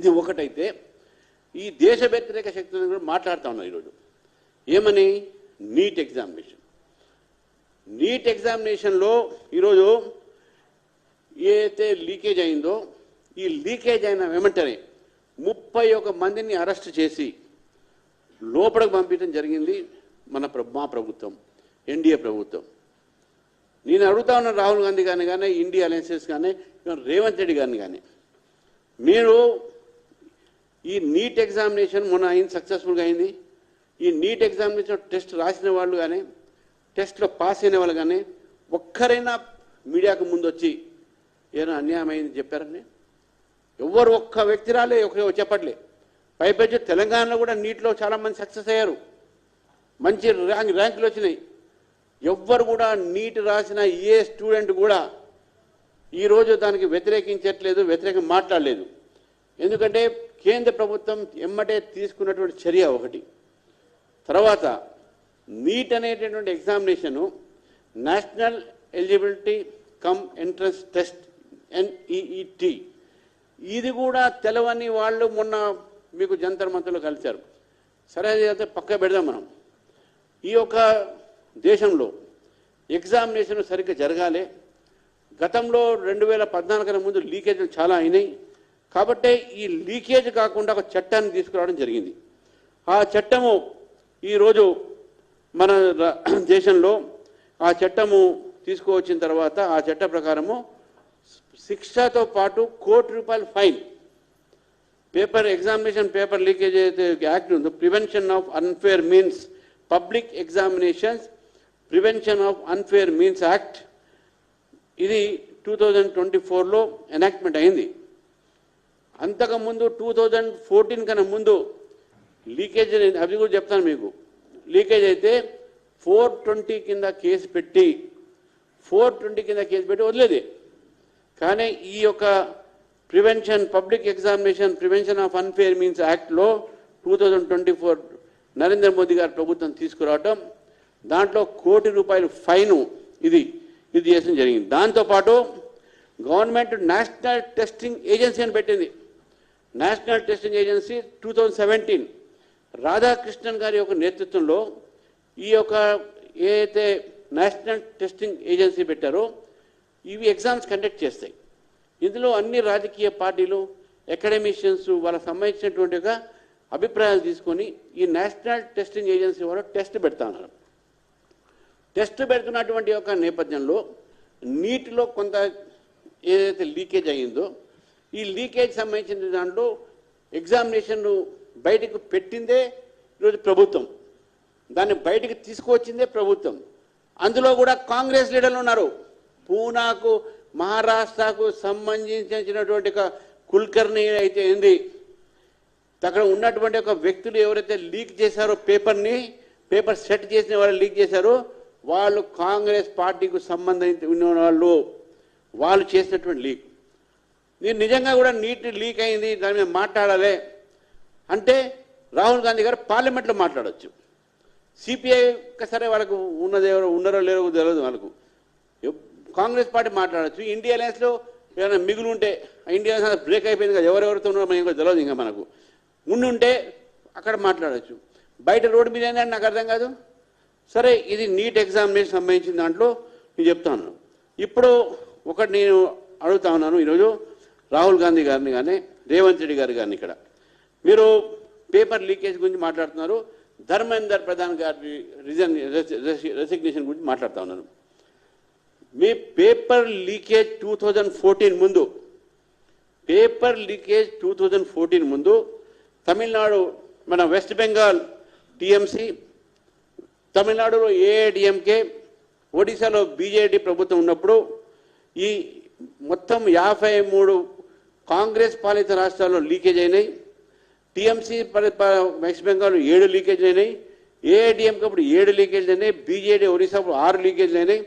ఇది ఒకటైతే ఈ దేశ వ్యతిరేక శక్తులను కూడా మాట్లాడుతూ ఉన్నాం ఈరోజు. ఏమని? నీట్ ఎగ్జామినేషన్లో ఈరోజు ఏదైతే లీకేజ్ అయిందో ఈ లీకేజ్ అయిన వెంటనే 31 మందిని అరెస్ట్ చేసి లోపలికి పంపించడం జరిగింది మా ప్రభుత్వం, ఎన్డీఏ ప్రభుత్వం. నేను అడుగుతా ఉన్న రాహుల్ గాంధీ గారిని కానీ, ఇండియా అలయన్సెస్ కానీ, రేవంత్ రెడ్డి గారిని కానీ, మీరు ఈ నీట్ ఎగ్జామినేషన్ మొన్న అయింది, సక్సెస్ఫుల్గా అయింది. ఈ నీట్ ఎగ్జామినేషన్ టెస్ట్ రాసిన వాళ్ళు కానీ, టెస్ట్లో పాస్ అయిన వాళ్ళు కానీ ఒక్కరైనా మీడియాకు ముందు వచ్చి ఏమైనా అన్యాయం అయింది చెప్పారని? ఎవరు ఒక్క వ్యక్తి రాలే, చెప్పట్లే. పైపైచి తెలంగాణలో కూడా నీట్లో చాలామంది సక్సెస్ అయ్యారు, మంచి ర్యాంకులు వచ్చినాయి. ఎవ్వరు కూడా నీట్ రాసిన ఏ స్టూడెంట్ కూడా ఈరోజు దానికి వ్యతిరేకించట్లేదు, వ్యతిరేకం మాట్లాడలేదు. ఎందుకంటే కేంద్ర ప్రభుత్వం ఎమ్మటే తీసుకున్నటువంటి చర్య ఒకటి. తర్వాత నీట్ అనేటటువంటి examination national eligibility cum entrance test NEET, ఇది కూడా తెలవని వాళ్ళు మొన్న మీకు జంతర్ మంతర్లో కలిశారు. సరే, అయితే పక్క పెడదాం. మనం ఈ యొక్క దేశంలో ఎగ్జామినేషన్ సరిగ్గా జరగాలి. గతంలో 2014 కన్నా ముందు లీకేజ్లు చాలా అయినాయి. కాబట్టి ఈ లీకేజ్ కాకుండా ఒక చట్టాన్ని తీసుకురావడం జరిగింది. ఆ చట్టము ఈరోజు మన దేశంలో ఆ చట్టము తీసుకువచ్చిన తర్వాత ఆ చట్ట ప్రకారము శిక్షతో పాటు ₹1,00,00,000 ఫైన్. ఎగ్జామినేషన్ పేపర్ లీకేజ్ అయితే యాక్ట్ ఉందో, prevention of unfair means public examinations prevention of unfair means act, ఇది 2024లో ఎనాక్ట్మెంట్ అయింది. అంతకుముందు 2014 కన్నా ముందు లీకేజ్, అవి కూడా చెప్తాను మీకు. లీకేజ్ అయితే 420 కింద కేసు పెట్టి వదిలేది. కానీ ఈ యొక్క public examination prevention of unfair means యాక్ట్లో 2024 నరేంద్ర మోదీ గారి ప్రభుత్వం తీసుకురావటం, దాంట్లో ₹1,00,00,000 ఫైను ఇది చేసిన జరిగింది. దాంతోపాటు గవర్నమెంట్ నేషనల్ టెస్టింగ్ ఏజెన్సీ అని పెట్టింది. నేషనల్ టెస్టింగ్ ఏజెన్సీ 2017 రాధాకృష్ణన్ గారి యొక్క నేతృత్వంలో ఈ యొక్క ఏదైతే నేషనల్ టెస్టింగ్ ఏజెన్సీ పెట్టారో ఇవి ఎగ్జామ్స్ కండక్ట్ చేస్తాయి. ఇందులో అన్ని రాజకీయ పార్టీలు, అకాడమిషియన్స్ వాళ్ళకి సంబంధించినటువంటి ఒక అభిప్రాయాలు తీసుకొని ఈ నేషనల్ టెస్టింగ్ ఏజెన్సీ వాళ్ళు టెస్ట్ పెడతా ఉన్నారు. టెస్ట్ పెడుతున్నటువంటి యొక్క నేపథ్యంలో నీటిలో కొంత ఏదైతే లీకేజ్ అయ్యిందో ఈ లీకేజ్ సంబంధించిన దాంట్లో ఎగ్జామినేషన్ బయటకు పెట్టిందే ఈరోజు ప్రభుత్వం, దాన్ని బయటకు తీసుకువచ్చిందే ప్రభుత్వం. అందులో కూడా కాంగ్రెస్ లీడర్లు ఉన్నారు. పూనాకు, మహారాష్ట్రకు సంబంధించినటువంటి ఒక కుల్కర్ణి అయితే ఏంది, అక్కడ ఉన్నటువంటి ఒక వ్యక్తులు ఎవరైతే లీక్ చేశారో పేపర్ సెట్ చేసిన వాళ్ళు లీక్ చేశారో వాళ్ళు కాంగ్రెస్ పార్టీకి సంబంధించి ఉన్న వాళ్ళు చేసినటువంటి లీక్. నేను నిజంగా కూడా నీట్ లీక్ అయింది, దాని మీద మాట్లాడాలి అంటే రాహుల్ గాంధీ గారు పార్లమెంట్లో మాట్లాడవచ్చు. సిపిఐ సరే వాళ్ళకు ఉన్నారో లేరో తెలియదు, వాళ్ళకు కాంగ్రెస్ పార్టీ మాట్లాడచ్చు. ఇండియా అలయన్స్లో ఏమైనా మిగులు ఉంటే, ఇండియా అలయన్స్ బ్రేక్ అయిపోయింది కదా, ఎవరెవరితో ఉన్నారో మనకు తెలియదు, ఇంకా మనకు ఉంటే అక్కడ మాట్లాడచ్చు. బయట రోడ్డు మీద ఏంటంటే నాకు అర్థం కాదు. సరే, ఇది నీట్ ఎగ్జామినేషన్ సంబంధించిన దాంట్లో నేను చెప్తాను. ఇప్పుడు ఒకటి నేను అడుగుతా ఉన్నాను ఈరోజు రాహుల్ గాంధీ గారిని కానీ, రేవంత్ రెడ్డి గారి కానీ, ఇక్కడ మీరు పేపర్ లీకేజ్ గురించి మాట్లాడుతున్నారు, ధర్మేంద్ర ప్రధాన్ గారి రెసిగ్నేషన్ గురించి మాట్లాడుతూ ఉన్నాను. మీ పేపర్ లీకేజ్ 2014 ముందు, తమిళనాడు మన వెస్ట్ బెంగాల్ టీఎంసీ, తమిళనాడులో ఏఐడిఎంకే, ఒడిశాలో బీజేడీ ప్రభుత్వం ఉన్నప్పుడు ఈ మొత్తం 53 కాంగ్రెస్ పాలిత రాష్ట్రాల్లో లీకేజ్ అయినాయి. టీఎంసీ వెస్ట్ బెంగాల్ 7 లీకేజ్ అయినాయి, ఏఐడిఎంకి అప్పుడు 7 లీకేజ్ అయినాయి, బీజేడీ ఒడిశాలో 6 లీకేజ్ అయినాయి.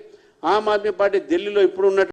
ఆమ్ ఆద్మీ పార్టీ ఢిల్లీలో ఇప్పుడు ఉన్నట్టు